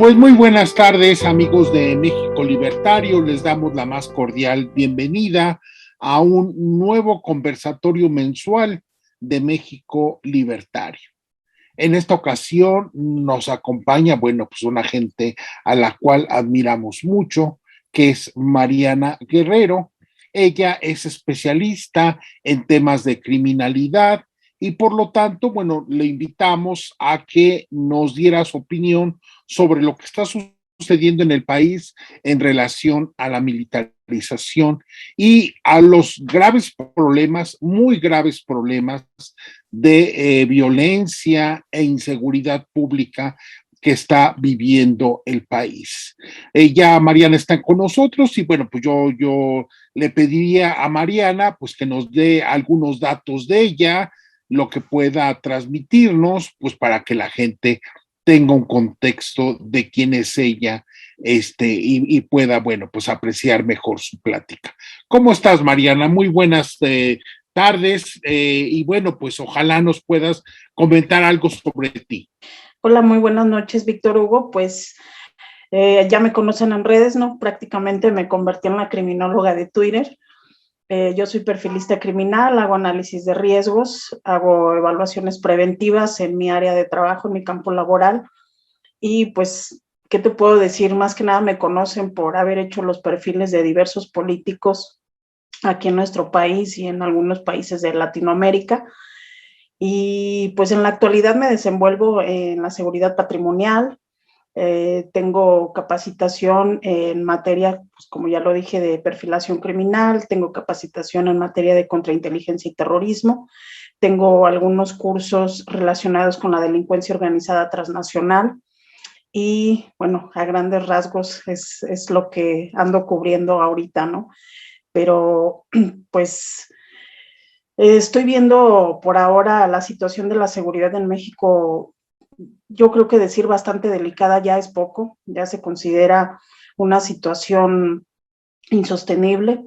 Pues muy buenas tardes, amigos de México Libertario. Les damos la más cordial bienvenida a un nuevo conversatorio mensual de México Libertario. En esta ocasión nos acompaña, pues una gente a la cual admiramos mucho, que es Mariana Guerrero. Ella es especialista en temas de criminalidad y por lo tanto, le invitamos a que nos diera su opinión sobre lo que está sucediendo en el país en relación a la militarización y a los graves problemas, muy graves problemas de violencia e inseguridad pública que está viviendo el país. Ya Mariana está con nosotros y pues yo le pediría a Mariana pues que nos dé algunos datos de ella, lo que pueda transmitirnos, pues para que la gente tenga un contexto de quién es ella, y pueda, pues apreciar mejor su plática. ¿Cómo estás, Mariana? Muy buenas tardes, y pues ojalá nos puedas comentar algo sobre ti. Hola, muy buenas noches, Víctor Hugo. Pues ya me conocen en redes, ¿no? Prácticamente me convertí en la criminóloga de Twitter. Yo soy perfilista criminal, hago análisis de riesgos, hago evaluaciones preventivas en mi área de trabajo, en mi campo laboral. Y pues, ¿qué te puedo decir? Más que nada me conocen por haber hecho los perfiles de diversos políticos aquí en nuestro país y en algunos países de Latinoamérica. Y pues en la actualidad me desenvuelvo en la seguridad patrimonial. Tengo capacitación en materia, pues como ya lo dije, de perfilación criminal, tengo capacitación en materia de contrainteligencia y terrorismo, tengo algunos cursos relacionados con la delincuencia organizada transnacional y a grandes rasgos es lo que ando cubriendo ahorita, ¿no? Pero pues estoy viendo por ahora la situación de la seguridad en México. Yo creo que decir bastante delicada ya es poco, ya se considera una situación insostenible.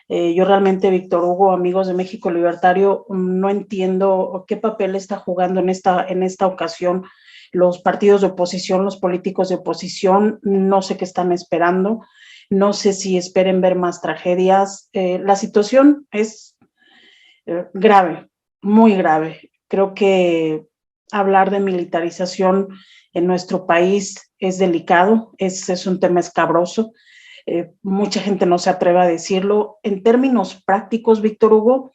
Yo realmente, Víctor Hugo, amigos de México Libertario, no entiendo qué papel está jugando en esta ocasión los partidos de oposición, los políticos de oposición. No sé qué están esperando, no sé si esperen ver más tragedias. La situación es grave, muy grave. Creo que hablar de militarización en nuestro país es delicado, es un tema escabroso. Mucha gente no se atreve a decirlo. En términos prácticos, Víctor Hugo,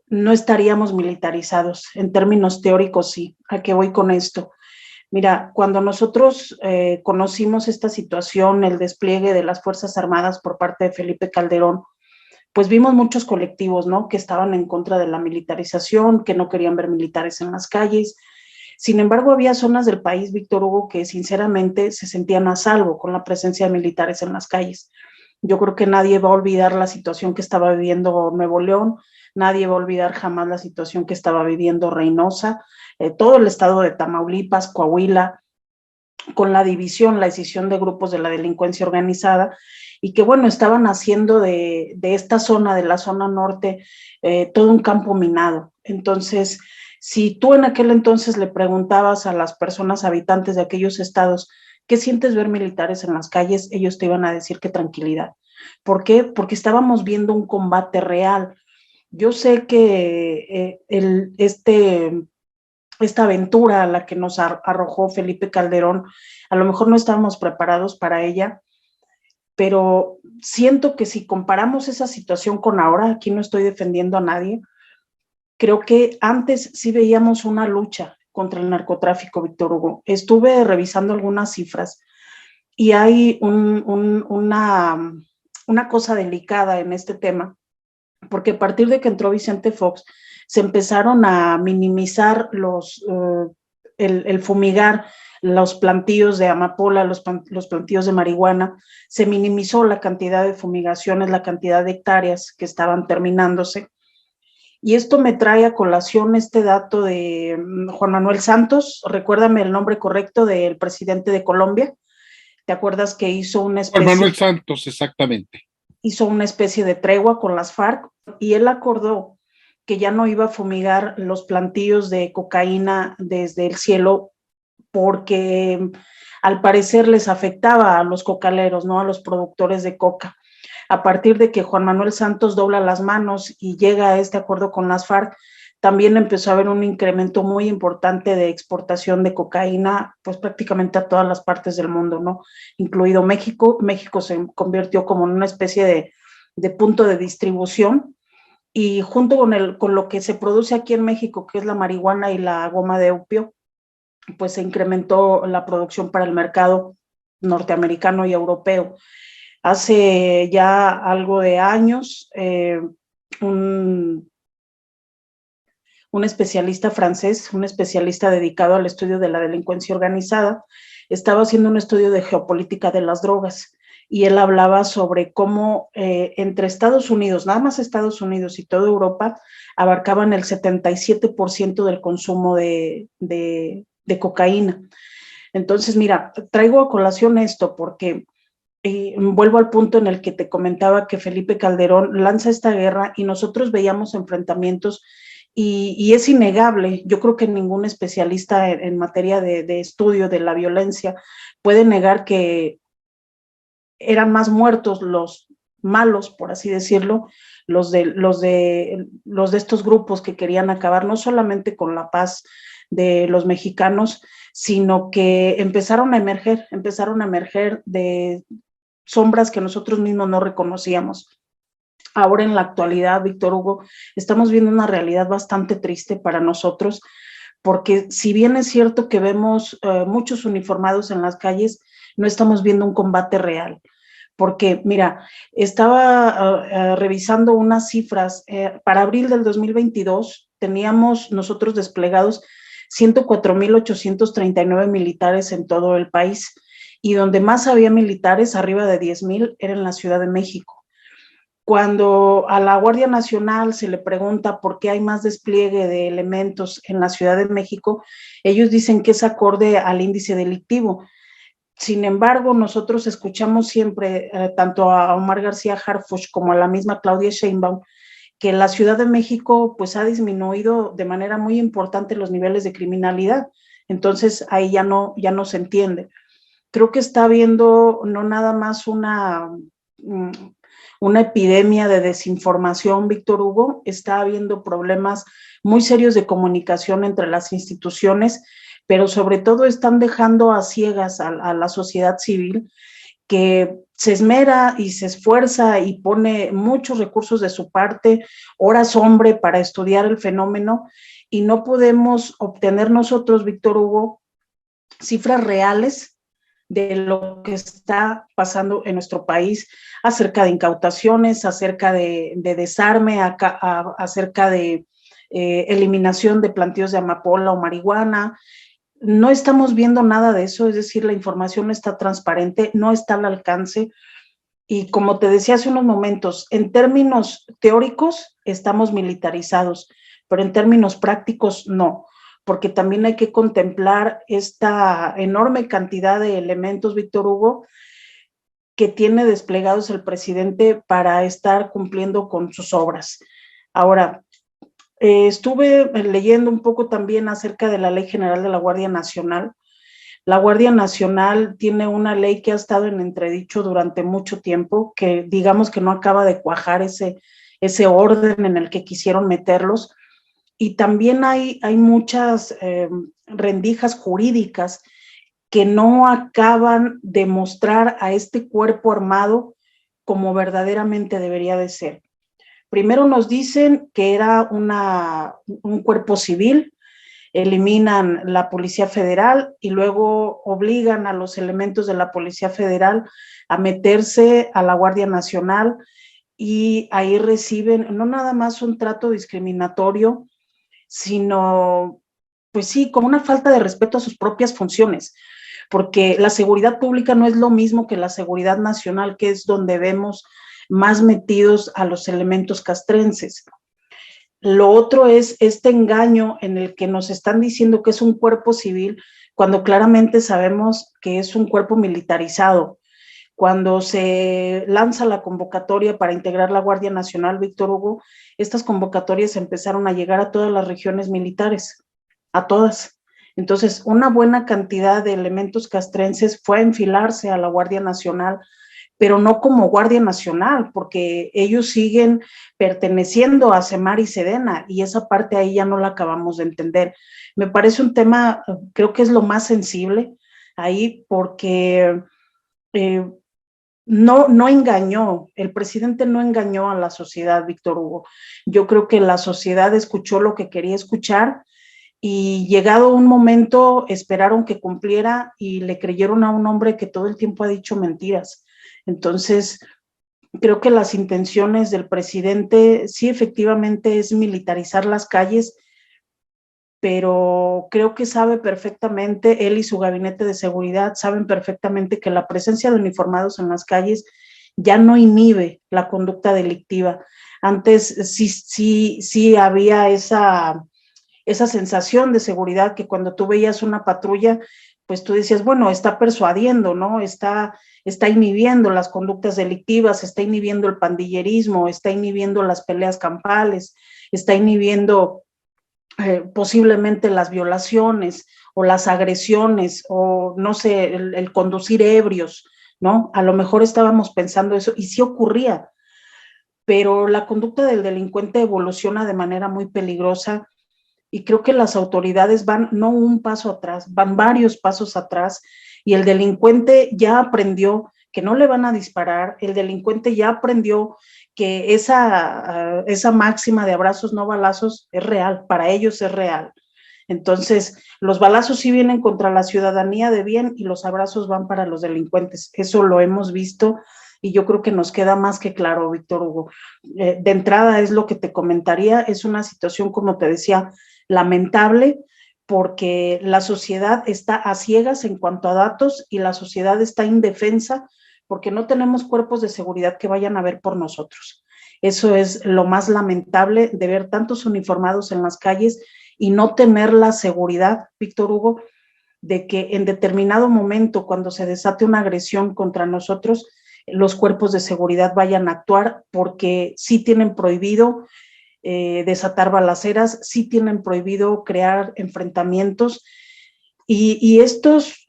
no estaríamos militarizados. En términos teóricos, sí. ¿A qué voy con esto? Mira, cuando nosotros conocimos esta situación, el despliegue de las Fuerzas Armadas por parte de Felipe Calderón, pues vimos muchos colectivos, ¿no? Que estaban en contra de la militarización, que no querían ver militares en las calles. Sin embargo, había zonas del país, Víctor Hugo, que sinceramente se sentían a salvo con la presencia de militares en las calles. Yo creo que nadie va a olvidar la situación que estaba viviendo Nuevo León, nadie va a olvidar jamás la situación que estaba viviendo Reynosa, todo el estado de Tamaulipas, Coahuila, con la escisión de grupos de la delincuencia organizada, y que estaban haciendo de esta zona, de la zona norte, todo un campo minado. Entonces, si tú en aquel entonces le preguntabas a las personas habitantes de aquellos estados, ¿qué sientes ver militares en las calles? Ellos te iban a decir que tranquilidad. ¿Por qué? Porque estábamos viendo un combate real. Yo sé que esta aventura a la que nos arrojó Felipe Calderón, a lo mejor no estábamos preparados para ella, pero siento que si comparamos esa situación con ahora, aquí no estoy defendiendo a nadie, creo que antes sí veíamos una lucha contra el narcotráfico, Víctor Hugo. Estuve revisando algunas cifras y hay una cosa delicada en este tema, porque a partir de que entró Vicente Fox, se empezaron a minimizar el fumigar los plantíos de amapola, los plantíos de marihuana. Se minimizó la cantidad de fumigaciones, la cantidad de hectáreas que estaban terminándose. Y esto me trae a colación este dato de Juan Manuel Santos. Recuérdame el nombre correcto del presidente de Colombia. ¿Te acuerdas que hizo una especie? Juan Manuel Santos, exactamente. Hizo una especie de tregua con las FARC y él acordó que ya no iba a fumigar los plantíos de cocaína desde el cielo porque al parecer les afectaba a los cocaleros, ¿no? A los productores de coca. A partir de que Juan Manuel Santos dobla las manos y llega a este acuerdo con las FARC, también empezó a haber un incremento muy importante de exportación de cocaína, pues prácticamente a todas las partes del mundo, ¿no? Incluido México. México se convirtió como en una especie de punto de distribución, y junto con lo que se produce aquí en México, que es la marihuana y la goma de opio, pues se incrementó la producción para el mercado norteamericano y europeo. Hace ya algo de años, un especialista francés, un especialista dedicado al estudio de la delincuencia organizada, estaba haciendo un estudio de geopolítica de las drogas, y él hablaba sobre cómo entre Estados Unidos, nada más Estados Unidos y toda Europa, abarcaban el 77% del consumo de cocaína. Entonces, mira, traigo a colación esto porque vuelvo al punto en el que te comentaba que Felipe Calderón lanza esta guerra y nosotros veíamos enfrentamientos, y es innegable. Yo creo que ningún especialista en materia de estudio de la violencia puede negar que eran más muertos los malos, por así decirlo, los de estos grupos que querían acabar no solamente con la paz de los mexicanos, sino que empezaron a emerger de sombras que nosotros mismos no reconocíamos. Ahora, en la actualidad, Víctor Hugo, estamos viendo una realidad bastante triste para nosotros, porque si bien es cierto que vemos muchos uniformados en las calles, no estamos viendo un combate real. Porque, mira, estaba revisando unas cifras. Para abril del 2022 teníamos nosotros desplegados 104,839 militares en todo el país, y donde más había militares, arriba de 10,000, era en la Ciudad de México. Cuando a la Guardia Nacional se le pregunta por qué hay más despliegue de elementos en la Ciudad de México, ellos dicen que es acorde al índice delictivo. Sin embargo, nosotros escuchamos siempre, tanto a Omar García Harfuch como a la misma Claudia Sheinbaum, que la Ciudad de México pues ha disminuido de manera muy importante los niveles de criminalidad. Entonces ahí ya no se entiende. Creo que está habiendo no nada más una epidemia de desinformación, Víctor Hugo, está habiendo problemas muy serios de comunicación entre las instituciones, pero sobre todo están dejando a ciegas a la sociedad civil, que se esmera y se esfuerza y pone muchos recursos de su parte, horas hombre, para estudiar el fenómeno, y no podemos obtener nosotros, Víctor Hugo, cifras reales de lo que está pasando en nuestro país acerca de incautaciones, acerca de desarme, acerca de eliminación de plantíos de amapola o marihuana. No estamos viendo nada de eso, es decir, la información no está transparente, no está al alcance. Y como te decía hace unos momentos, en términos teóricos estamos militarizados, pero en términos prácticos no, porque también hay que contemplar esta enorme cantidad de elementos, Víctor Hugo, que tiene desplegados el presidente para estar cumpliendo con sus obras. Ahora, estuve leyendo un poco también acerca de la Ley General de la Guardia Nacional. La Guardia Nacional tiene una ley que ha estado en entredicho durante mucho tiempo, que digamos que no acaba de cuajar ese orden en el que quisieron meterlos. Y también hay muchas rendijas jurídicas que no acaban de mostrar a este cuerpo armado como verdaderamente debería de ser. Primero nos dicen que era un cuerpo civil, eliminan la Policía Federal y luego obligan a los elementos de la Policía Federal a meterse a la Guardia Nacional, y ahí reciben no nada más un trato discriminatorio, sino, pues sí, como una falta de respeto a sus propias funciones, porque la seguridad pública no es lo mismo que la seguridad nacional, que es donde vemos más metidos a los elementos castrenses. Lo otro es este engaño en el que nos están diciendo que es un cuerpo civil, cuando claramente sabemos que es un cuerpo militarizado. Cuando se lanza la convocatoria para integrar la Guardia Nacional, Víctor Hugo, estas convocatorias empezaron a llegar a todas las regiones militares, a todas. Entonces, una buena cantidad de elementos castrenses fue a enfilarse a la Guardia Nacional, pero no como Guardia Nacional, porque ellos siguen perteneciendo a Semar y Sedena, y esa parte ahí ya no la acabamos de entender. Me parece un tema, creo que es lo más sensible ahí, porque no engañó, el presidente no engañó a la sociedad, Víctor Hugo. Yo creo que la sociedad escuchó lo que quería escuchar y llegado un momento esperaron que cumpliera y le creyeron a un hombre que todo el tiempo ha dicho mentiras. Entonces, creo que las intenciones del presidente sí efectivamente es militarizar las calles, pero creo que sabe perfectamente, él y su gabinete de seguridad saben perfectamente que la presencia de uniformados en las calles ya no inhibe la conducta delictiva. Antes sí había esa sensación de seguridad que cuando tú veías una patrulla, pues tú decías, bueno, está persuadiendo, ¿no? Está inhibiendo las conductas delictivas, está inhibiendo el pandillerismo, está inhibiendo las peleas campales, está inhibiendo posiblemente las violaciones o las agresiones o no sé, el conducir ebrios, ¿no? A lo mejor estábamos pensando eso y sí ocurría, pero la conducta del delincuente evoluciona de manera muy peligrosa y creo que las autoridades van no un paso atrás, van varios pasos atrás y el delincuente ya aprendió que no le van a disparar, el delincuente ya aprendió que esa máxima de abrazos no balazos es real, para ellos es real. Entonces, los balazos sí vienen contra la ciudadanía de bien y los abrazos van para los delincuentes. Eso lo hemos visto y yo creo que nos queda más que claro, Víctor Hugo. De entrada es lo que te comentaría, es una situación, como te decía, lamentable porque la sociedad está a ciegas en cuanto a datos y la sociedad está indefensa porque no tenemos cuerpos de seguridad que vayan a ver por nosotros. Eso es lo más lamentable de ver tantos uniformados en las calles y no tener la seguridad, Víctor Hugo, de que en determinado momento, cuando se desate una agresión contra nosotros, los cuerpos de seguridad vayan a actuar porque sí tienen prohibido desatar balaceras, sí tienen prohibido crear enfrentamientos y estos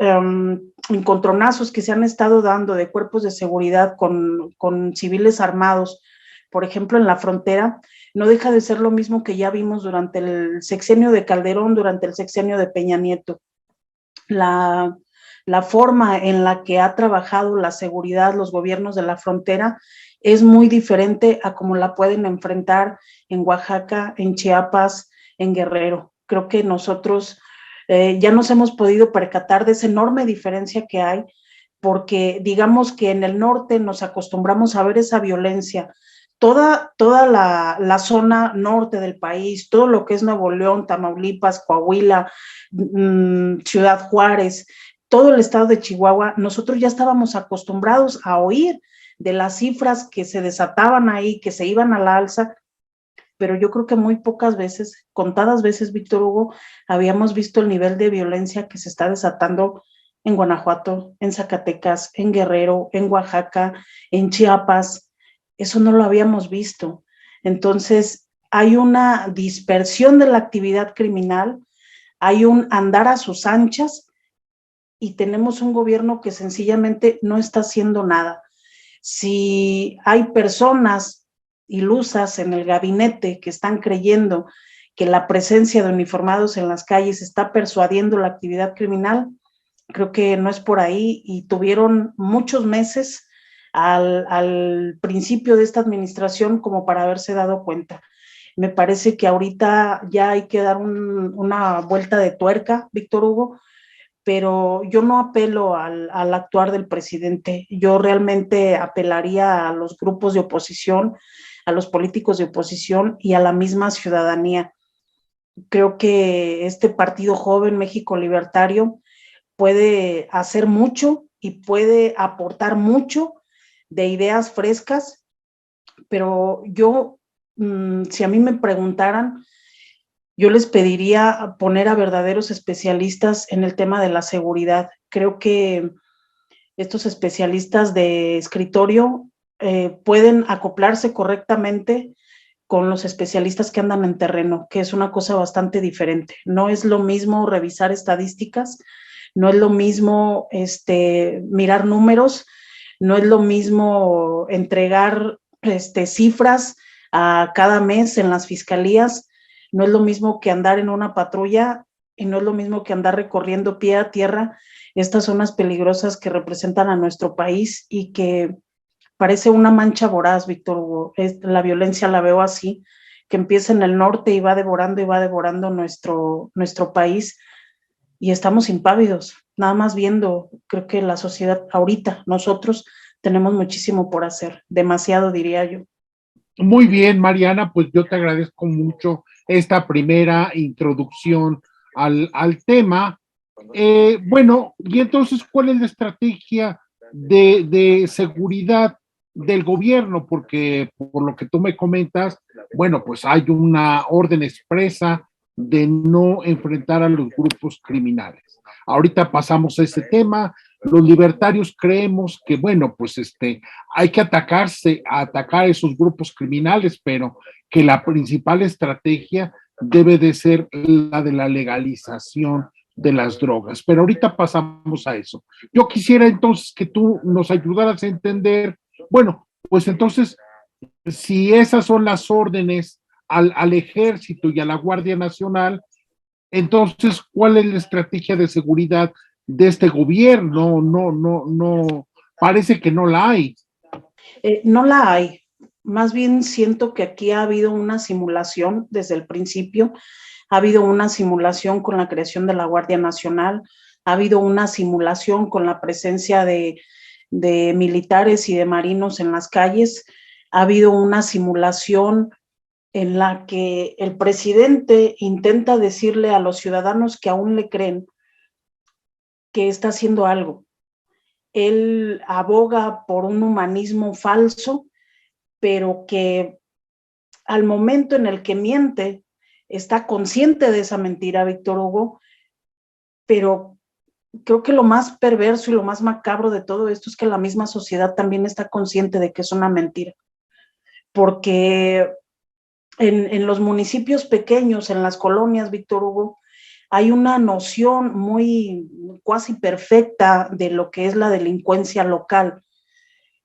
encontronazos que se han estado dando de cuerpos de seguridad con civiles armados, por ejemplo, en la frontera, no deja de ser lo mismo que ya vimos durante el sexenio de Calderón, durante el sexenio de Peña Nieto. La forma en la que ha trabajado la seguridad, los gobiernos de la frontera, es muy diferente a cómo la pueden enfrentar en Oaxaca, en Chiapas, en Guerrero. Creo que nosotros ya nos hemos podido percatar de esa enorme diferencia que hay, porque digamos que en el norte nos acostumbramos a ver esa violencia. Toda la zona norte del país, todo lo que es Nuevo León, Tamaulipas, Coahuila, Ciudad Juárez, todo el estado de Chihuahua, nosotros ya estábamos acostumbrados a oír de las cifras que se desataban ahí, que se iban a la alza, pero yo creo que muy pocas veces, contadas veces, Víctor Hugo, habíamos visto el nivel de violencia que se está desatando en Guanajuato, en Zacatecas, en Guerrero, en Oaxaca, en Chiapas. Eso no lo habíamos visto. Entonces, hay una dispersión de la actividad criminal, hay un andar a sus anchas y tenemos un gobierno que sencillamente no está haciendo nada. Si hay personas ilusas en el gabinete que están creyendo que la presencia de uniformados en las calles está persuadiendo la actividad criminal, creo que no es por ahí y tuvieron muchos meses al principio de esta administración como para haberse dado cuenta. Me parece que ahorita ya hay que dar una vuelta de tuerca, Víctor Hugo, pero yo no apelo al actuar del presidente, yo realmente apelaría a los grupos de oposición, a los políticos de oposición y a la misma ciudadanía. Creo que este partido joven México Libertario puede hacer mucho y puede aportar mucho de ideas frescas, pero yo, si a mí me preguntaran, yo les pediría poner a verdaderos especialistas en el tema de la seguridad. Creo que estos especialistas de escritorio pueden acoplarse correctamente con los especialistas que andan en terreno, que es una cosa bastante diferente. No es lo mismo revisar estadísticas, no es lo mismo mirar números, no es lo mismo entregar cifras a cada mes en las fiscalías, no es lo mismo que andar en una patrulla y no es lo mismo que andar recorriendo pie a tierra estas zonas peligrosas que representan a nuestro país y que parece una mancha voraz, Víctor Hugo. La violencia la veo así, que empieza en el norte y va devorando nuestro país y estamos impávidos, nada más viendo. Creo que la sociedad ahorita, nosotros tenemos muchísimo por hacer, demasiado diría yo. Muy bien, Mariana, pues yo te agradezco mucho esta primera introducción al tema. Bueno, y entonces, ¿cuál es la estrategia de seguridad del gobierno? Porque por lo que tú me comentas, bueno, pues hay una orden expresa de no enfrentar a los grupos criminales. Ahorita pasamos a ese tema. Los libertarios creemos que, bueno, pues hay que atacar a esos grupos criminales, pero que la principal estrategia debe de ser la de la legalización de las drogas. Pero ahorita pasamos a eso. Yo quisiera entonces que tú nos ayudaras a entender, bueno, pues entonces, si esas son las órdenes al ejército y a la Guardia Nacional, entonces, ¿cuál es la estrategia de seguridad de este gobierno? No, parece que no la hay. No la hay. Más bien siento que aquí ha habido una simulación desde el principio, ha habido una simulación con la creación de la Guardia Nacional, ha habido una simulación con la presencia de militares y de marinos en las calles, ha habido una simulación en la que el presidente intenta decirle a los ciudadanos que aún le creen que está haciendo algo. Él aboga por un humanismo falso, pero que al momento en el que miente, está consciente de esa mentira, Víctor Hugo, pero creo que lo más perverso y lo más macabro de todo esto es que la misma sociedad también está consciente de que es una mentira, porque en los municipios pequeños, en las colonias, Víctor Hugo, hay una noción muy cuasi perfecta de lo que es la delincuencia local.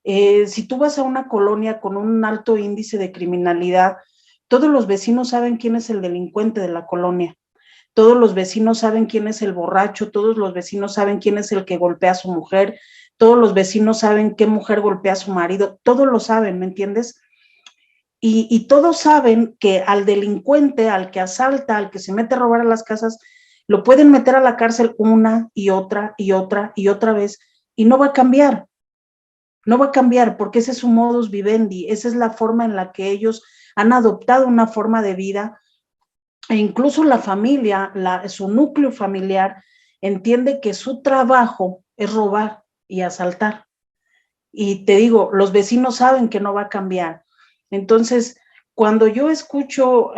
Si tú vas a una colonia con un alto índice de criminalidad, todos los vecinos saben quién es el delincuente de la colonia, todos los vecinos saben quién es el borracho, todos los vecinos saben quién es el que golpea a su mujer, todos los vecinos saben qué mujer golpea a su marido, todos lo saben, ¿me entiendes? Y todos saben que al delincuente, al que asalta, al que se mete a robar a las casas, lo pueden meter a la cárcel una y otra y otra y otra vez y no va a cambiar. No va a cambiar porque ese es su modus vivendi, esa es la forma en la que ellos han adoptado una forma de vida e incluso la familia, su núcleo familiar entiende que su trabajo es robar y asaltar. Y te digo, los vecinos saben que no va a cambiar. Entonces, cuando yo escucho,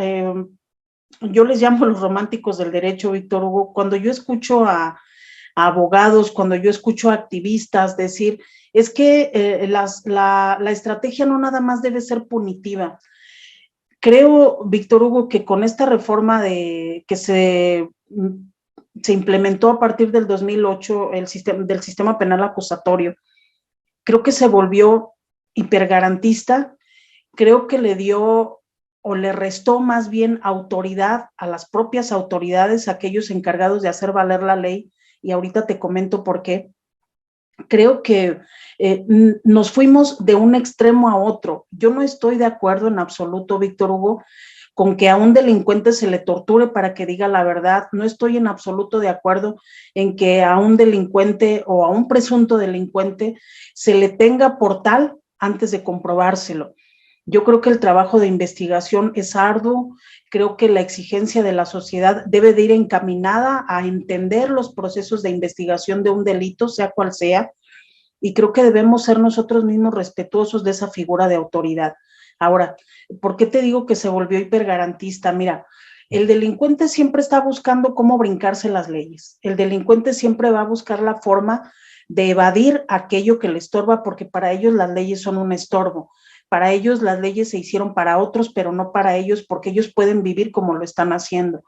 yo les llamo los románticos del derecho, Víctor Hugo, cuando yo escucho a abogados, cuando yo escucho a activistas decir, es que la estrategia no nada más debe ser punitiva. Creo, Víctor Hugo, que con esta reforma que se implementó a partir del 2008, del sistema penal acusatorio, creo que se volvió hipergarantista, creo que le dio o le restó más bien autoridad a las propias autoridades, aquellos encargados de hacer valer la ley, y ahorita te comento por qué. Creo que nos fuimos de un extremo a otro. Yo no estoy de acuerdo en absoluto, Víctor Hugo, con que a un delincuente se le torture para que diga la verdad. No estoy en absoluto de acuerdo en que a un delincuente o a un presunto delincuente se le tenga por tal antes de comprobárselo. Yo creo que el trabajo de investigación es arduo, creo que la exigencia de la sociedad debe de ir encaminada a entender los procesos de investigación de un delito, sea cual sea, y creo que debemos ser nosotros mismos respetuosos de esa figura de autoridad. Ahora, ¿por qué te digo que se volvió hipergarantista? Mira, el delincuente siempre está buscando cómo brincarse las leyes, el delincuente siempre va a buscar la forma de evadir aquello que le estorba, porque para ellos las leyes son un estorbo. para ellos las leyes se hicieron para otros, pero no para ellos, porque ellos pueden vivir como lo están haciendo.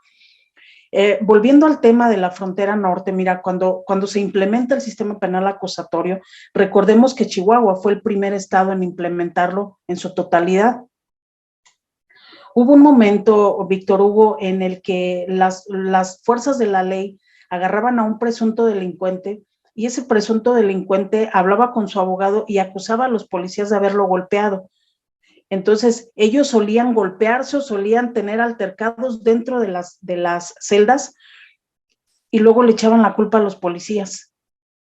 Volviendo al tema de la frontera norte, mira, cuando se implementa el sistema penal acusatorio, recordemos que Chihuahua fue el primer estado en implementarlo en su totalidad. Hubo un momento, Víctor Hugo, en el que las fuerzas de la ley agarraban a un presunto delincuente y ese presunto delincuente hablaba con su abogado y acusaba a los policías de haberlo golpeado. Entonces, ellos solían golpearse o solían tener altercados dentro de las celdas y luego le echaban la culpa a los policías.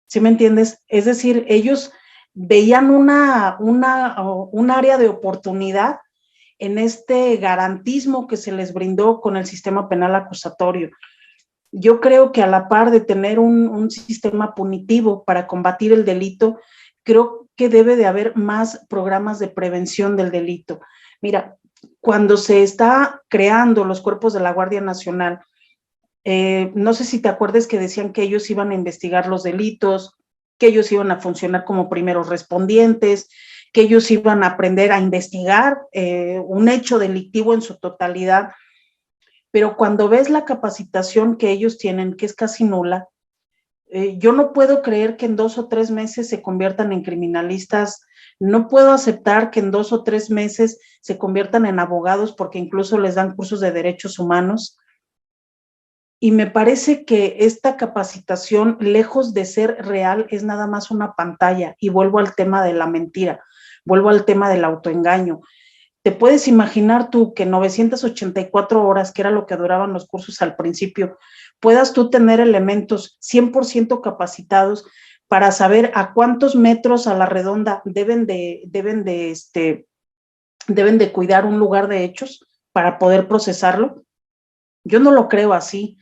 ¿Sí me entiendes? Es decir, ellos veían un área de oportunidad en este garantismo que se les brindó con el sistema penal acusatorio. Yo creo que a la par de tener un sistema punitivo para combatir el delito, creo que debe de haber más programas de prevención del delito. Mira, cuando se está creando los cuerpos de la Guardia Nacional, no sé si te acuerdas que decían que ellos iban a investigar los delitos, que ellos iban a funcionar como primeros respondientes, que ellos iban a aprender a investigar un hecho delictivo en su totalidad, pero cuando ves la capacitación que ellos tienen, que es casi nula, yo no puedo creer que en 2 o 3 meses se conviertan en criminalistas, no puedo aceptar que en 2 o 3 meses se conviertan en abogados porque incluso les dan cursos de derechos humanos. Y me parece que esta capacitación, lejos de ser real, es nada más una pantalla. Y vuelvo al tema de la mentira, vuelvo al tema del autoengaño. ¿Te puedes imaginar tú que 984 horas, que era lo que duraban los cursos al principio, puedas tú tener elementos 100% capacitados para saber a cuántos metros a la redonda deben de cuidar un lugar de hechos para poder procesarlo? Yo no lo creo así.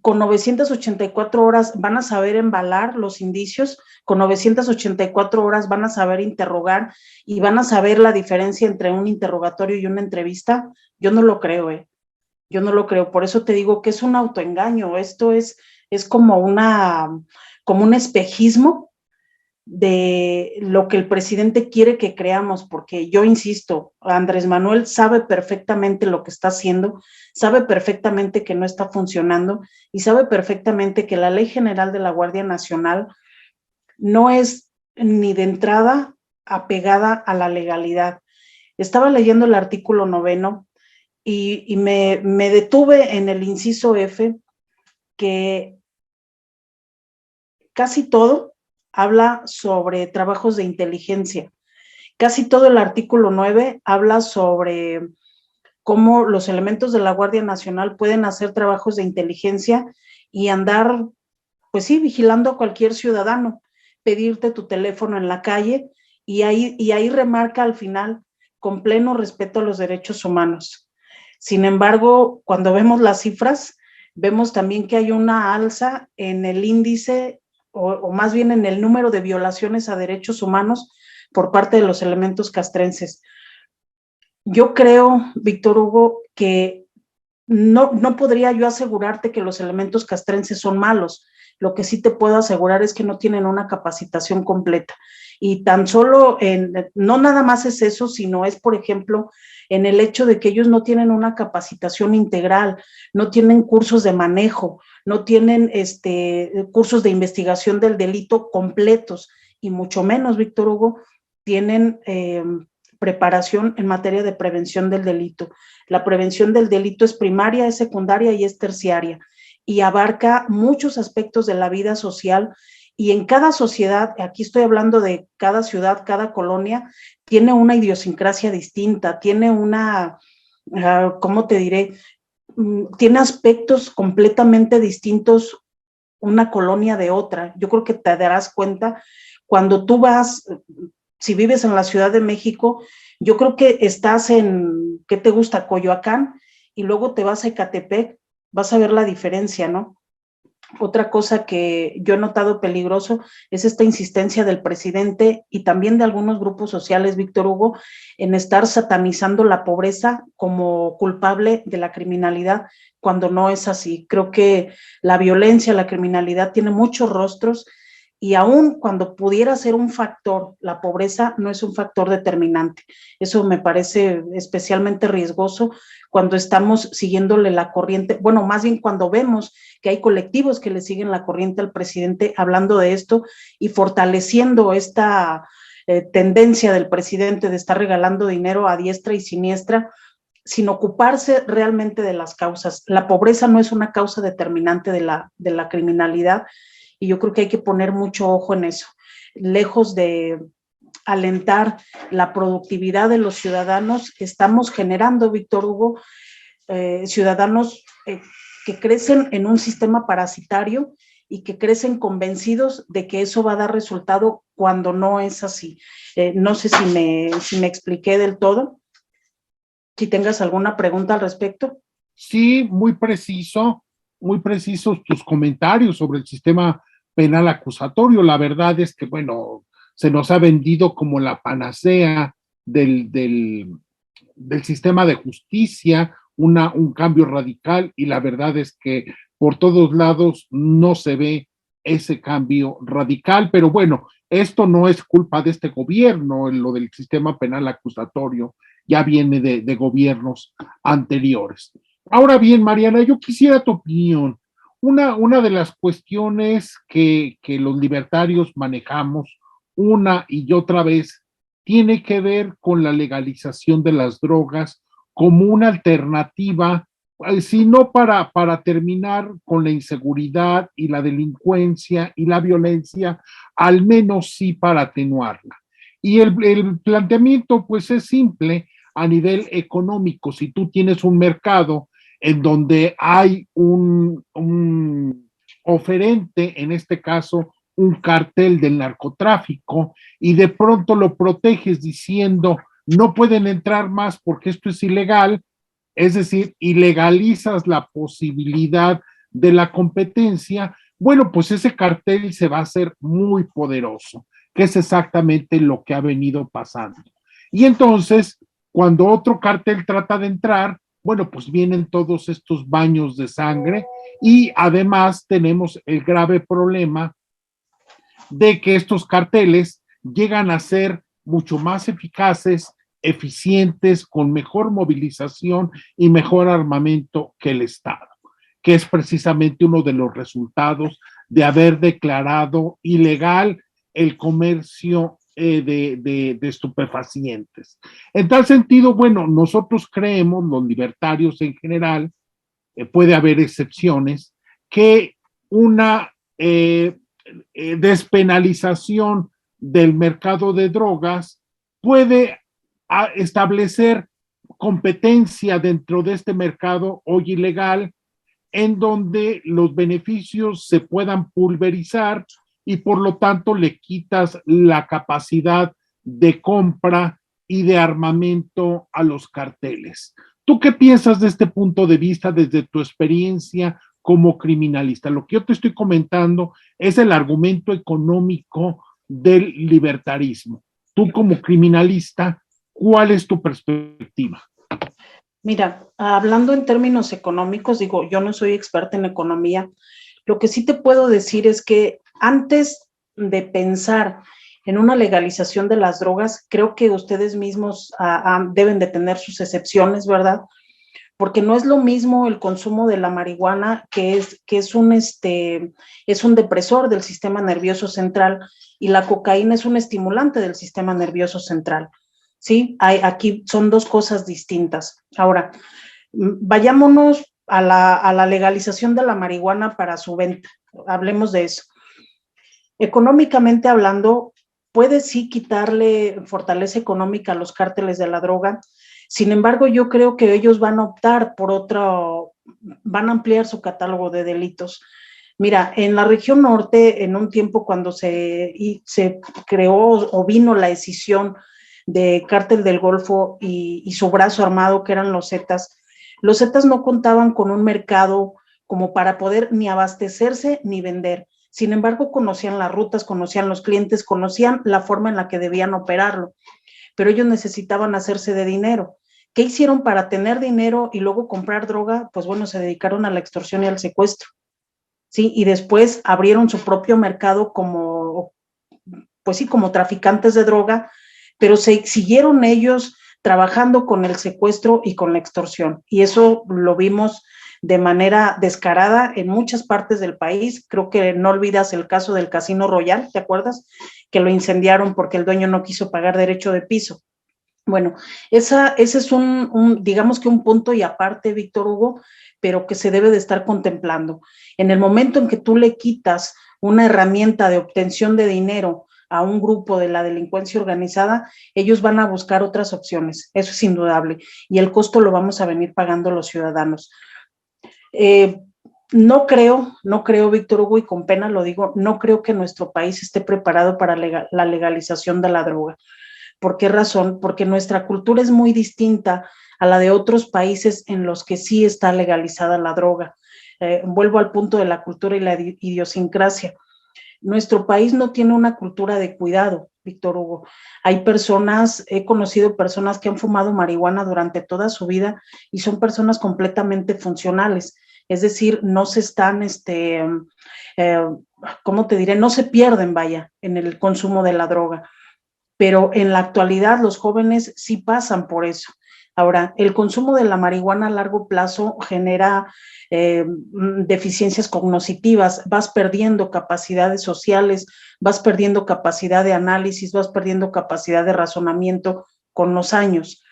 Con 984 horas van a saber embalar los indicios, con 984 horas van a saber interrogar y van a saber la diferencia entre un interrogatorio y una entrevista. Yo no lo creo, yo no lo creo. Por eso te digo que es un autoengaño. Esto es como un espejismo de lo que el presidente quiere que creamos, porque yo insisto, Andrés Manuel sabe perfectamente lo que está haciendo, sabe perfectamente que no está funcionando y sabe perfectamente que la Ley General de la Guardia Nacional no es ni de entrada apegada a la legalidad. Estaba leyendo el artículo 9 y me detuve en el inciso F, que casi todo habla sobre trabajos de inteligencia. Casi todo el artículo 9 habla sobre cómo los elementos de la Guardia Nacional pueden hacer trabajos de inteligencia y andar, pues sí, vigilando a cualquier ciudadano, pedirte tu teléfono en la calle y ahí remarca al final con pleno respeto a los derechos humanos. Sin embargo, cuando vemos las cifras, vemos también que hay una alza en el índice o más bien en el número de violaciones a derechos humanos por parte de los elementos castrenses. Yo creo, Víctor Hugo, que no podría yo asegurarte que los elementos castrenses son malos. Lo que sí te puedo asegurar es que no tienen una capacitación completa. Y tan solo, no nada más es eso, sino es, por ejemplo, en el hecho de que ellos no tienen una capacitación integral, no tienen cursos de manejo, no tienen cursos de investigación del delito completos, y mucho menos, Víctor Hugo, tienen preparación en materia de prevención del delito. La prevención del delito es primaria, es secundaria y es terciaria, y abarca muchos aspectos de la vida social, y en cada sociedad, aquí estoy hablando de cada ciudad, cada colonia, tiene una idiosincrasia distinta, tiene una, ¿cómo te diré? Tiene aspectos completamente distintos una colonia de otra. Yo creo que te darás cuenta cuando tú vas, si vives en la Ciudad de México, yo creo que estás en, ¿qué te gusta? Coyoacán, y luego te vas a Ecatepec, vas a ver la diferencia, ¿no? Otra cosa que yo he notado peligroso es esta insistencia del presidente y también de algunos grupos sociales, Víctor Hugo, en estar satanizando la pobreza como culpable de la criminalidad, cuando no es así. Creo que la violencia, la criminalidad tiene muchos rostros Y aún cuando pudiera ser un factor, la pobreza no es un factor determinante. Eso me parece especialmente riesgoso cuando estamos siguiéndole la corriente, bueno, más bien cuando vemos que hay colectivos que le siguen la corriente al presidente hablando de esto y fortaleciendo esta tendencia del presidente de estar regalando dinero a diestra y siniestra, sin ocuparse realmente de las causas. La pobreza no es una causa determinante de la criminalidad, y yo creo que hay que poner mucho ojo en eso. Lejos de alentar la productividad de los ciudadanos, estamos generando, Víctor Hugo, ciudadanos que crecen en un sistema parasitario y que crecen convencidos de que eso va a dar resultado cuando no es así. No sé si me expliqué del todo. Si tengas alguna pregunta al respecto. Sí, muy precisos tus comentarios sobre el sistema penal acusatorio. La verdad es que, bueno, se nos ha vendido como la panacea del sistema de justicia, un cambio radical, y la verdad es que por todos lados no se ve ese cambio radical, pero bueno, esto no es culpa de este gobierno, lo del sistema penal acusatorio ya viene de gobiernos anteriores. Ahora bien, Mariana, yo quisiera tu opinión. Una de las cuestiones que los libertarios manejamos una y otra vez tiene que ver con la legalización de las drogas como una alternativa, sino para terminar con la inseguridad y la delincuencia y la violencia, al menos sí para atenuarla. Y el planteamiento pues es simple a nivel económico. Si tú tienes un mercado en donde hay un oferente, en este caso un cartel del narcotráfico, y de pronto lo proteges diciendo no pueden entrar más porque esto es ilegal, es decir, ilegalizas la posibilidad de la competencia, bueno, pues ese cartel se va a hacer muy poderoso, que es exactamente lo que ha venido pasando. Y entonces, cuando otro cartel trata de entrar, bueno, pues vienen todos estos baños de sangre, y además tenemos el grave problema de que estos carteles llegan a ser mucho más eficaces, eficientes, con mejor movilización y mejor armamento que el Estado, que es precisamente uno de los resultados de haber declarado ilegal el comercio de estupefacientes. En tal sentido, bueno, nosotros creemos, los libertarios en general, puede haber excepciones, que una despenalización del mercado de drogas puede establecer competencia dentro de este mercado hoy ilegal, en donde los beneficios se puedan pulverizar y por lo tanto le quitas la capacidad de compra y de armamento a los carteles. ¿Tú qué piensas de este punto de vista desde tu experiencia como criminalista? Lo que yo te estoy comentando es el argumento económico del libertarismo. Tú como criminalista, ¿cuál es tu perspectiva? Mira, hablando en términos económicos, digo, yo no soy experta en economía. Lo que sí te puedo decir es que antes de pensar en una legalización de las drogas, creo que ustedes mismos deben de tener sus excepciones, ¿verdad? Porque no es lo mismo el consumo de la marihuana, que es un depresor del sistema nervioso central, y la cocaína es un estimulante del sistema nervioso central. ¿Sí? Aquí son dos cosas distintas. Ahora, vayámonos a la legalización de la marihuana para su venta. Hablemos de eso. Económicamente hablando, puede sí quitarle fortaleza económica a los cárteles de la droga. Sin embargo, yo creo que ellos van a optar por van a ampliar su catálogo de delitos. Mira, en la región norte, en un tiempo cuando se creó o vino la escisión de Cártel del Golfo y su brazo armado, que eran los Zetas no contaban con un mercado como para poder ni abastecerse ni vender. Sin embargo, conocían las rutas, conocían los clientes, conocían la forma en la que debían operarlo, pero ellos necesitaban hacerse de dinero. ¿Qué hicieron para tener dinero y luego comprar droga? Pues bueno, se dedicaron a la extorsión y al secuestro. ¿sí? Y después abrieron su propio mercado como, pues sí, como traficantes de droga, pero siguieron ellos trabajando con el secuestro y con la extorsión. Y eso lo vimos de manera descarada en muchas partes del país. Creo que no olvidas el caso del Casino Royal, ¿te acuerdas? Que lo incendiaron porque el dueño no quiso pagar derecho de piso. Bueno, ese es digamos que un punto y aparte, Víctor Hugo, pero que se debe de estar contemplando. En el momento en que tú le quitas una herramienta de obtención de dinero a un grupo de la delincuencia organizada, ellos van a buscar otras opciones, eso es indudable, y el costo lo vamos a venir pagando los ciudadanos. No creo, Víctor Hugo, y con pena lo digo, no creo que nuestro país esté preparado para la legalización de la droga. ¿Por qué razón? Porque nuestra cultura es muy distinta a la de otros países en los que sí está legalizada la droga. Vuelvo al punto de la cultura y la idiosincrasia. Nuestro país no tiene una cultura de cuidado, Víctor Hugo. He conocido personas que han fumado marihuana durante toda su vida y son personas completamente funcionales. Es decir, no se están, ¿cómo te diré? No se pierden, vaya, en el consumo de la droga. Pero en la actualidad los jóvenes sí pasan por eso. Ahora, el consumo de la marihuana a largo plazo genera deficiencias cognitivas, vas perdiendo capacidades sociales, vas perdiendo capacidad de análisis, vas perdiendo capacidad de razonamiento con los años.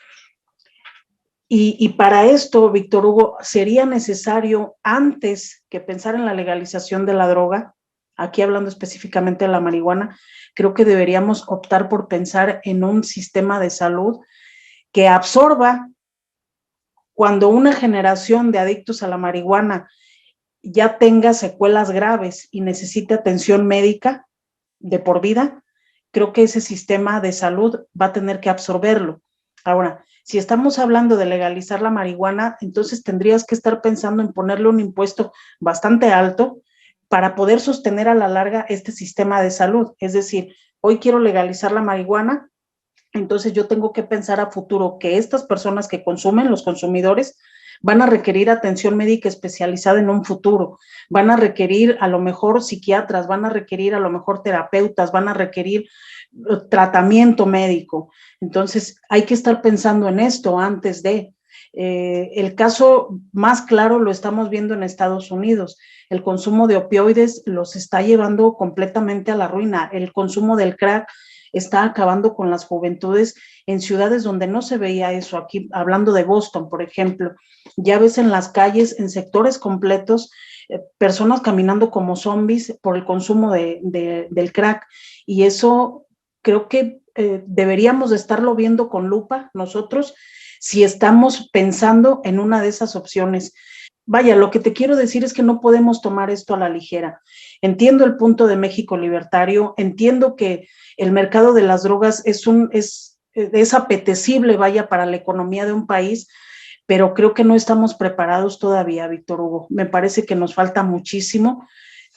Y para esto, Víctor Hugo, sería necesario, antes que pensar en la legalización de la droga, aquí hablando específicamente de la marihuana, creo que deberíamos optar por pensar en un sistema de salud que absorba cuando una generación de adictos a la marihuana ya tenga secuelas graves y necesite atención médica de por vida, creo que ese sistema de salud va a tener que absorberlo. Ahora, si estamos hablando de legalizar la marihuana, entonces tendrías que estar pensando en ponerle un impuesto bastante alto para poder sostener a la larga este sistema de salud. Es decir, hoy quiero legalizar la marihuana, entonces yo tengo que pensar a futuro que estas personas que consumen, los consumidores, van a requerir atención médica especializada en un futuro, van a requerir a lo mejor psiquiatras, van a requerir a lo mejor terapeutas, van a requerir tratamiento médico. Entonces hay que estar pensando en esto antes de. El caso más claro lo estamos viendo en Estados Unidos. El consumo de opioides los está llevando completamente a la ruina. El consumo del crack está acabando con las juventudes en ciudades donde no se veía eso. Aquí, hablando de Boston, por ejemplo, ya ves en las calles, en sectores completos, personas caminando como zombies por el consumo del crack. Y eso creo que deberíamos de estarlo viendo con lupa nosotros si estamos pensando en una de esas opciones. Vaya, lo que te quiero decir es que no podemos tomar esto a la ligera. Entiendo el punto de México Libertario, entiendo que el mercado de las drogas es apetecible, vaya, para la economía de un país, pero creo que no estamos preparados todavía, Víctor Hugo. Me parece que nos falta muchísimo.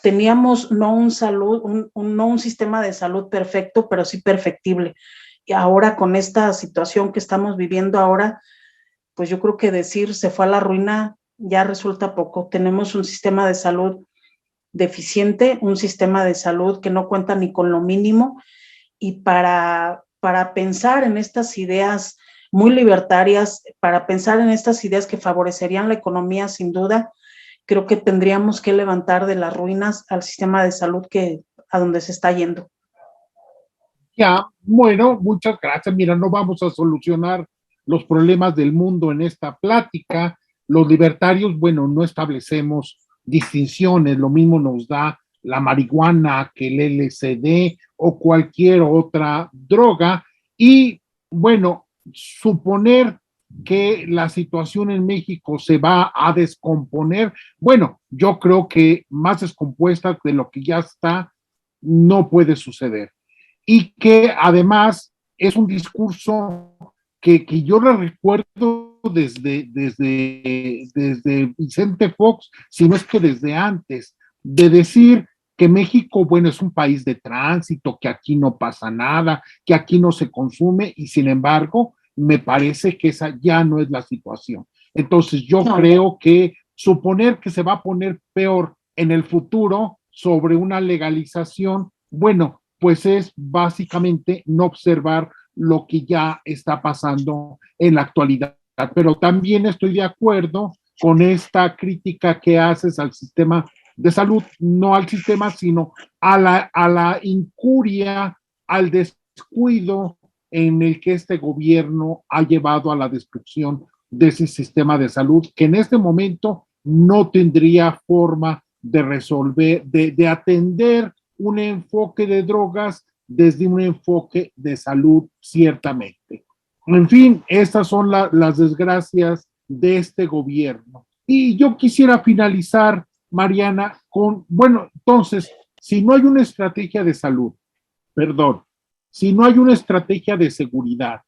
Teníamos no un sistema de salud perfecto, pero sí perfectible. Y ahora con esta situación que estamos viviendo ahora, pues yo creo que decir se fue a la ruina ya resulta poco. Tenemos un sistema de salud deficiente, un sistema de salud que no cuenta ni con lo mínimo, y para pensar en estas ideas muy libertarias, para pensar en estas ideas que favorecerían la economía sin duda, creo que tendríamos que levantar de las ruinas al sistema de salud a donde se está yendo. Ya, bueno, muchas gracias. Mira, no vamos a solucionar los problemas del mundo en esta plática. Los libertarios, bueno, no establecemos distinciones, lo mismo nos da la marihuana que el LSD o cualquier otra droga. Y bueno, suponer que la situación en México se va a descomponer, bueno, yo creo que más descompuesta de lo que ya está, no puede suceder. Y que además es un discurso que yo lo recuerdo desde Vicente Fox, si no es que desde antes, de decir que México, bueno, es un país de tránsito, que aquí no pasa nada, que aquí no se consume, y sin embargo, me parece que esa ya no es la situación. Entonces, yo creo que suponer que se va a poner peor en el futuro sobre una legalización, bueno, pues es básicamente no observar lo que ya está pasando en la actualidad. Pero también estoy de acuerdo con esta crítica que haces al sistema de salud, no al sistema, sino a la incuria, al descuido en el que este gobierno ha llevado a la destrucción de ese sistema de salud, que en este momento no tendría forma de resolver, de atender un enfoque de drogas desde un enfoque de salud, ciertamente. En fin, estas son las desgracias de este gobierno. Y yo quisiera finalizar, Mariana, con, bueno, entonces, si no hay una estrategia de salud, perdón, si no hay una estrategia de seguridad,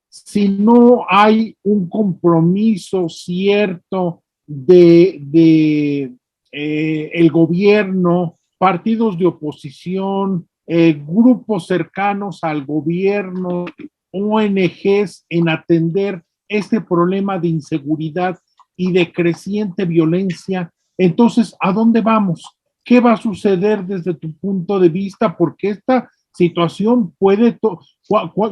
si no hay un compromiso cierto de el gobierno, partidos de oposición, grupos cercanos al gobierno, ONGs en atender este problema de inseguridad y de creciente violencia, entonces, ¿a dónde vamos? ¿Qué va a suceder desde tu punto de vista? Porque esta situación puede...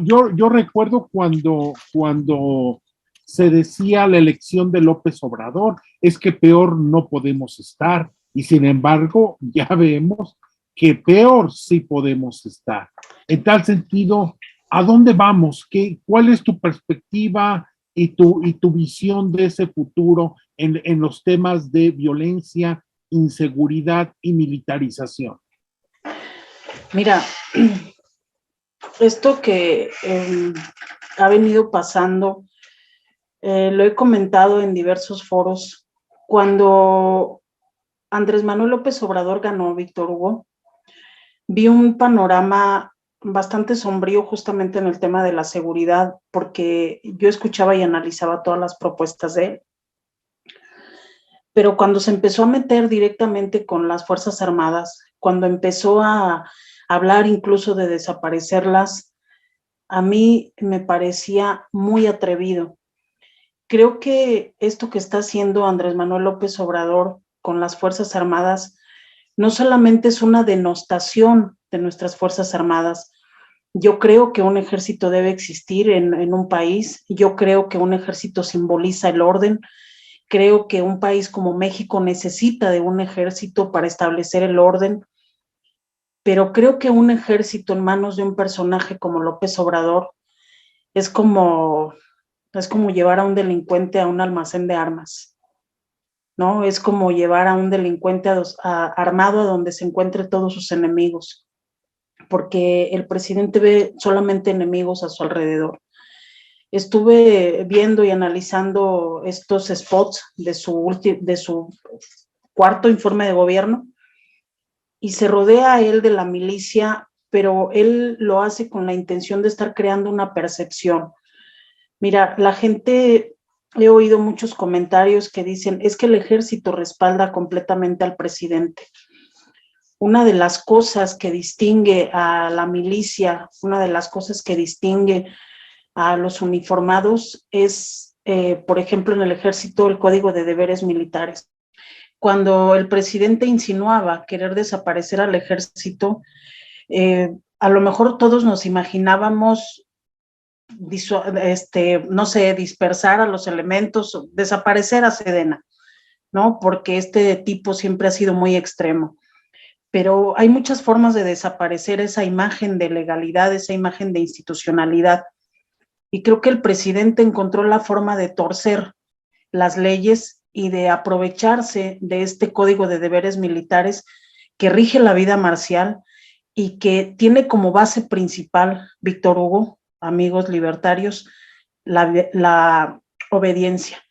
Yo recuerdo cuando se decía la elección de López Obrador, es que peor no podemos estar. Y sin embargo, ya vemos que peor sí podemos estar. En tal sentido, ¿a dónde vamos? ¿Cuál es tu perspectiva y tu visión de ese futuro en los temas de violencia, inseguridad y militarización? Mira, esto que ha venido pasando, lo he comentado en diversos foros. Cuando Andrés Manuel López Obrador ganó, Víctor Hugo, vi un panorama bastante sombrío justamente en el tema de la seguridad, porque yo escuchaba y analizaba todas las propuestas de él. Pero cuando se empezó a meter directamente con las Fuerzas Armadas, cuando empezó a hablar incluso de desaparecerlas, a mí me parecía muy atrevido. Creo que esto que está haciendo Andrés Manuel López Obrador con las Fuerzas Armadas no solamente es una denostación de nuestras Fuerzas Armadas. Yo creo que un ejército debe existir en un país. Yo creo que un ejército simboliza el orden. Creo que un país como México necesita de un ejército para establecer el orden. Pero creo que un ejército en manos de un personaje como López Obrador es como llevar a un delincuente a un almacén de armas, ¿no? Es como llevar a un delincuente armado a donde se encuentre todos sus enemigos, porque el presidente ve solamente enemigos a su alrededor. Estuve viendo y analizando estos spots de su cuarto informe de gobierno y se rodea a él de la milicia, pero él lo hace con la intención de estar creando una percepción. Mira, la gente, he oído muchos comentarios que dicen, es que el ejército respalda completamente al presidente. Una de las cosas que distingue a la milicia, una de las cosas que distingue a los uniformados es, por ejemplo, en el ejército, el código de deberes militares. Cuando el presidente insinuaba querer desaparecer al ejército, a lo mejor todos nos imaginábamos no sé, dispersar a los elementos, desaparecer a Sedena, ¿no? Porque este tipo siempre ha sido muy extremo. Pero hay muchas formas de desaparecer esa imagen de legalidad, esa imagen de institucionalidad. Y creo que el presidente encontró la forma de torcer las leyes y de aprovecharse de este código de deberes militares que rige la vida marcial y que tiene como base principal, Víctor Hugo, amigos libertarios, la obediencia.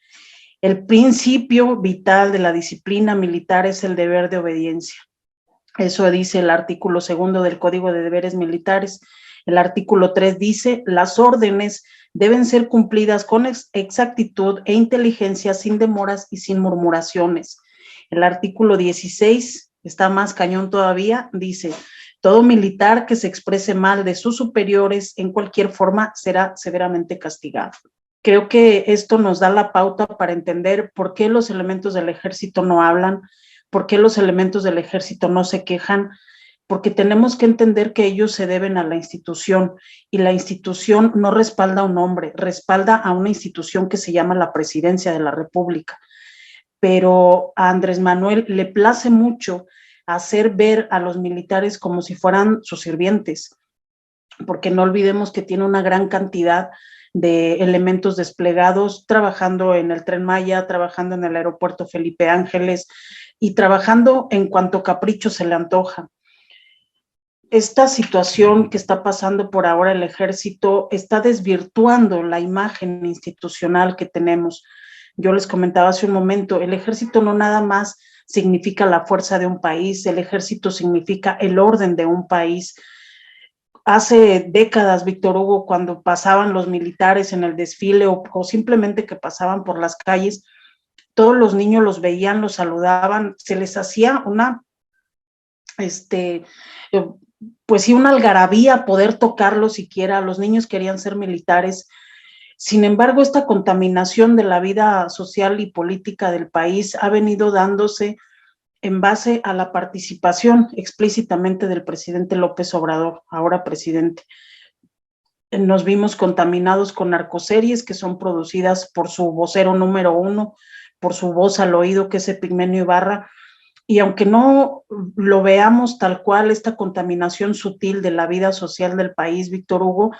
El principio vital de la disciplina militar es el deber de obediencia. Eso dice el artículo 2 del Código de Deberes Militares. El artículo 3 dice, las órdenes deben ser cumplidas con exactitud e inteligencia, sin demoras y sin murmuraciones. El artículo 16 está más cañón todavía, dice, todo militar que se exprese mal de sus superiores en cualquier forma será severamente castigado. Creo que esto nos da la pauta para entender por qué los elementos del ejército no hablan, ¿Por qué los elementos del ejército no se quejan? Porque tenemos que entender que ellos se deben a la institución y la institución no respalda a un hombre, respalda a una institución que se llama la Presidencia de la República. Pero a Andrés Manuel le place mucho hacer ver a los militares como si fueran sus sirvientes, porque no olvidemos que tiene una gran cantidad de elementos desplegados trabajando en el Tren Maya, trabajando en el aeropuerto Felipe Ángeles y trabajando en cuanto capricho se le antoja. Esta situación que está pasando por ahora el ejército está desvirtuando la imagen institucional que tenemos. Yo les comentaba hace un momento, el ejército no nada más significa la fuerza de un país, el ejército significa el orden de un país. Hace décadas, Víctor Hugo, cuando pasaban los militares en el desfile o simplemente que pasaban por las calles, todos los niños los veían, los saludaban, se les hacía una, pues sí, una algarabía poder tocarlos siquiera, los niños querían ser militares. Sin embargo, esta contaminación de la vida social y política del país ha venido dándose en base a la participación explícitamente del presidente López Obrador, ahora presidente. Nos vimos contaminados con narcoseries que son producidas por su vocero número 1, por su voz al oído, que es Epigmenio Ibarra, y aunque no lo veamos tal cual, esta contaminación sutil de la vida social del país, Víctor Hugo,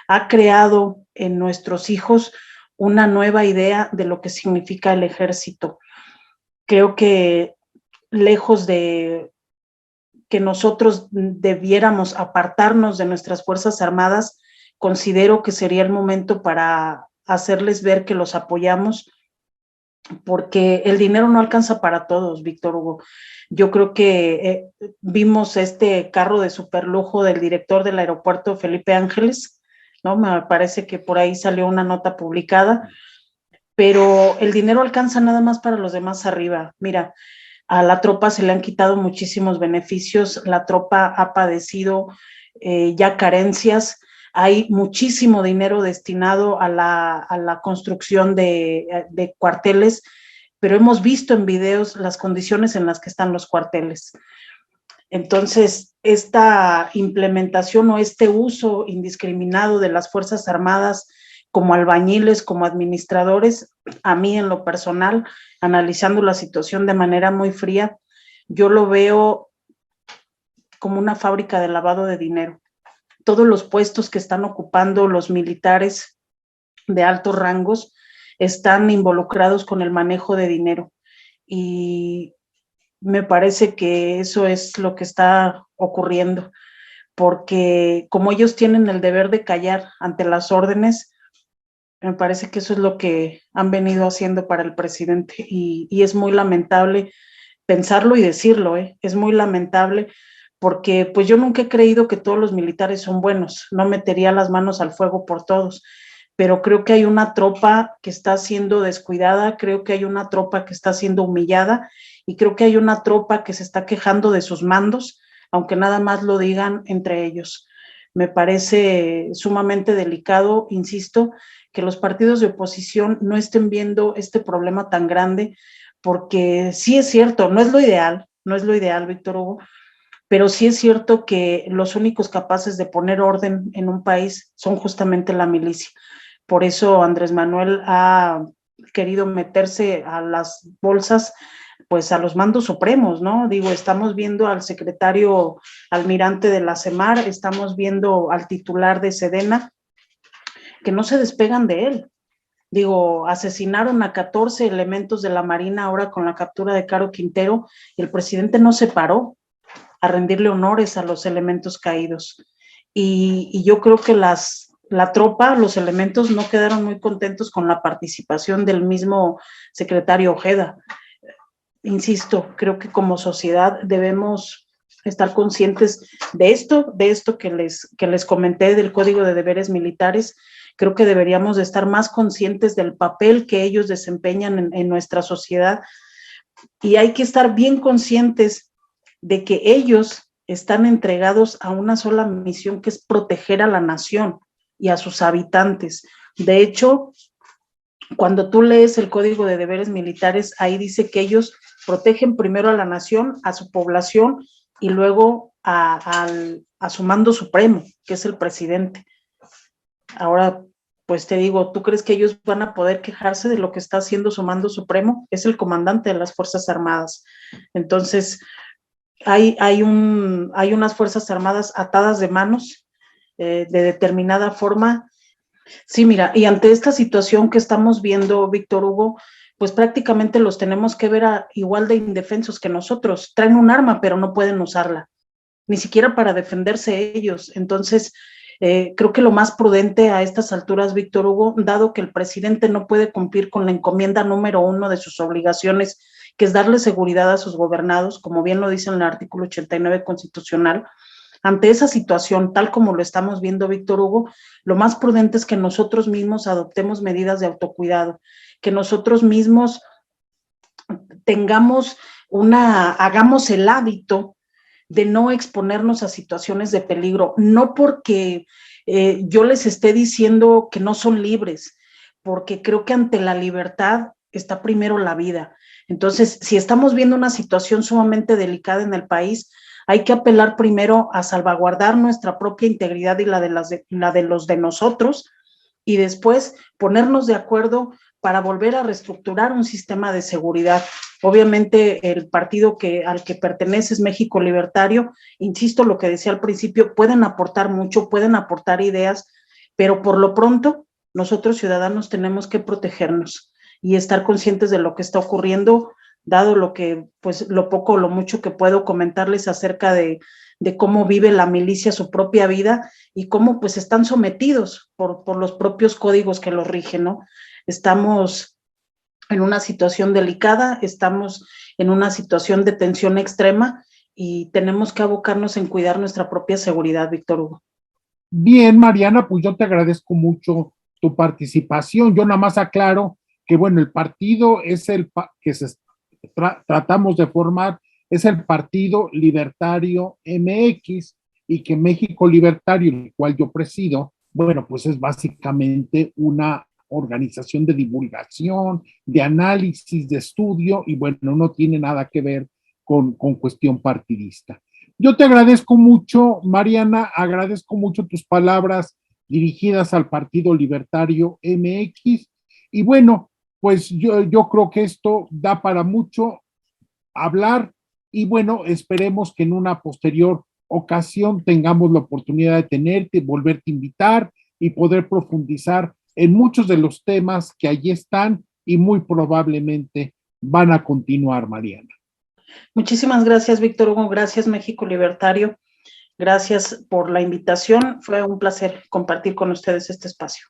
ha creado en nuestros hijos una nueva idea de lo que significa el ejército. Creo que lejos de que nosotros debiéramos apartarnos de nuestras Fuerzas Armadas, considero que sería el momento para hacerles ver que los apoyamos, porque el dinero no alcanza para todos, Víctor Hugo. Yo creo que vimos este carro de superlujo del director del aeropuerto Felipe Ángeles, ¿no? Me parece que por ahí salió una nota publicada, pero el dinero alcanza nada más para los demás arriba. Mira, a la tropa se le han quitado muchísimos beneficios, la tropa ha padecido ya carencias, hay muchísimo dinero destinado a la construcción de cuarteles, pero hemos visto en videos las condiciones en las que están los cuarteles. Entonces, esta implementación o este uso indiscriminado de las Fuerzas Armadas como albañiles, como administradores, a mí en lo personal, analizando la situación de manera muy fría, yo lo veo como una fábrica de lavado de dinero. Todos los puestos que están ocupando los militares de altos rangos están involucrados con el manejo de dinero. Y me parece que eso es lo que está ocurriendo, porque como ellos tienen el deber de callar ante las órdenes, me parece que eso es lo que han venido haciendo para el presidente y es muy lamentable pensarlo y decirlo, es muy lamentable porque pues yo nunca he creído que todos los militares son buenos, no metería las manos al fuego por todos, pero creo que hay una tropa que está siendo descuidada, creo que hay una tropa que está siendo humillada y creo que hay una tropa que se está quejando de sus mandos, aunque nada más lo digan entre ellos. Me parece sumamente delicado, insisto, que los partidos de oposición no estén viendo este problema tan grande, porque sí es cierto, no es lo ideal, Víctor Hugo, pero sí es cierto que los únicos capaces de poner orden en un país son justamente la milicia. Por eso Andrés Manuel ha querido meterse a las bolsas, pues a los mandos supremos, ¿no? Digo, estamos viendo al secretario almirante de la CEMAR, estamos viendo al titular de Sedena, que no se despegan de él. Digo, asesinaron a 14 elementos de la Marina ahora con la captura de Caro Quintero y el presidente no se paró a rendirle honores a los elementos caídos. Y yo creo que la tropa, los elementos no quedaron muy contentos con la participación del mismo secretario Ojeda. Insisto, creo que como sociedad debemos estar conscientes de esto que les comenté del Código de Deberes Militares. Creo que deberíamos de estar más conscientes del papel que ellos desempeñan en nuestra sociedad y hay que estar bien conscientes de que ellos están entregados a una sola misión, que es proteger a la nación y a sus habitantes. De hecho, cuando tú lees el Código de Deberes Militares, ahí dice que ellos protegen primero a la nación, a su población y luego a su mando supremo, que es el presidente. Ahora, pues te digo, ¿tú crees que ellos van a poder quejarse de lo que está haciendo su mando supremo? Es el comandante de las Fuerzas Armadas. Entonces, hay unas Fuerzas Armadas atadas de manos de determinada forma. Sí, mira, y ante esta situación que estamos viendo, Víctor Hugo, pues prácticamente los tenemos que ver igual de indefensos que nosotros. Traen un arma, pero no pueden usarla, ni siquiera para defenderse ellos. Entonces, creo que lo más prudente a estas alturas, Víctor Hugo, dado que el presidente no puede cumplir con la encomienda número 1 de sus obligaciones, que es darle seguridad a sus gobernados, como bien lo dice en el artículo 89 constitucional, ante esa situación, tal como lo estamos viendo, Víctor Hugo, lo más prudente es que nosotros mismos adoptemos medidas de autocuidado, que nosotros mismos hagamos el hábito de no exponernos a situaciones de peligro, no porque yo les esté diciendo que no son libres, porque creo que ante la libertad está primero la vida. Entonces, si estamos viendo una situación sumamente delicada en el país, hay que apelar primero a salvaguardar nuestra propia integridad y la de los de nosotros, y después ponernos de acuerdo para volver a reestructurar un sistema de seguridad. Obviamente el partido al que pertenece es México Libertario, insisto, lo que decía al principio, pueden aportar mucho, pueden aportar ideas, pero por lo pronto nosotros ciudadanos tenemos que protegernos y estar conscientes de lo que está ocurriendo, dado lo que, pues lo poco o lo mucho que puedo comentarles acerca de cómo vive la milicia su propia vida y cómo pues están sometidos por los propios códigos que los rigen, ¿no? Estamos en una situación delicada, estamos en una situación de tensión extrema y tenemos que abocarnos en cuidar nuestra propia seguridad, Víctor Hugo. Bien, Mariana, pues yo te agradezco mucho tu participación. Yo nada más aclaro que, bueno, el partido es el que tratamos de formar, es el Partido Libertario MX, y que México Libertario, el cual yo presido, bueno, pues es básicamente una organización de divulgación, de análisis, de estudio, y bueno, no tiene nada que ver con cuestión partidista. Yo te agradezco mucho, Mariana, agradezco mucho tus palabras dirigidas al Partido Libertario MX, y bueno, pues yo creo que esto da para mucho hablar, y bueno, esperemos que en una posterior ocasión tengamos la oportunidad de tenerte, volverte a invitar y poder profundizar en muchos de los temas que allí están y muy probablemente van a continuar, Mariana. Muchísimas gracias, Víctor Hugo. Gracias, México Libertario. Gracias por la invitación. Fue un placer compartir con ustedes este espacio.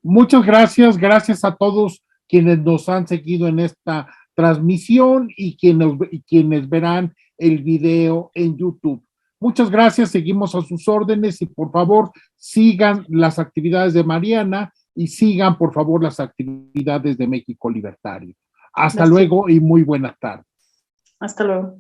Muchas gracias. Gracias a todos quienes nos han seguido en esta transmisión y quienes verán el video en YouTube. Muchas gracias. Seguimos a sus órdenes y por favor sigan las actividades de Mariana y sigan por favor las actividades de México Libertario. Hasta luego y muy buenas tardes. Hasta luego.